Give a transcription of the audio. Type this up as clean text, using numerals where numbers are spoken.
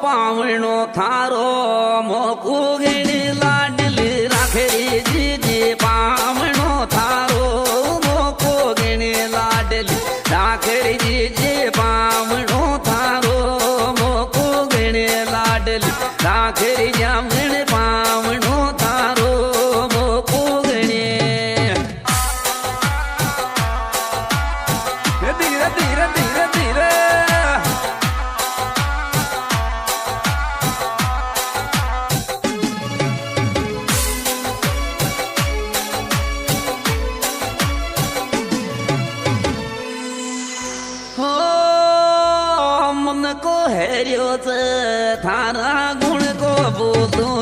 પાવણો થારો મોકુ ઘણી લાડલી રાખેલી જીજી પાવણો થારો મોકુ ઘણી લાડલી રાખેલી જીજી પાવણો થારો મોકુ ઘણી લાડલી રાખેલી જામણ પાવણો થારો મોકુ ઘણી ધીરે ધીરે ધીરે ધીરે मन को हेरियो थारा गुण को बोलूं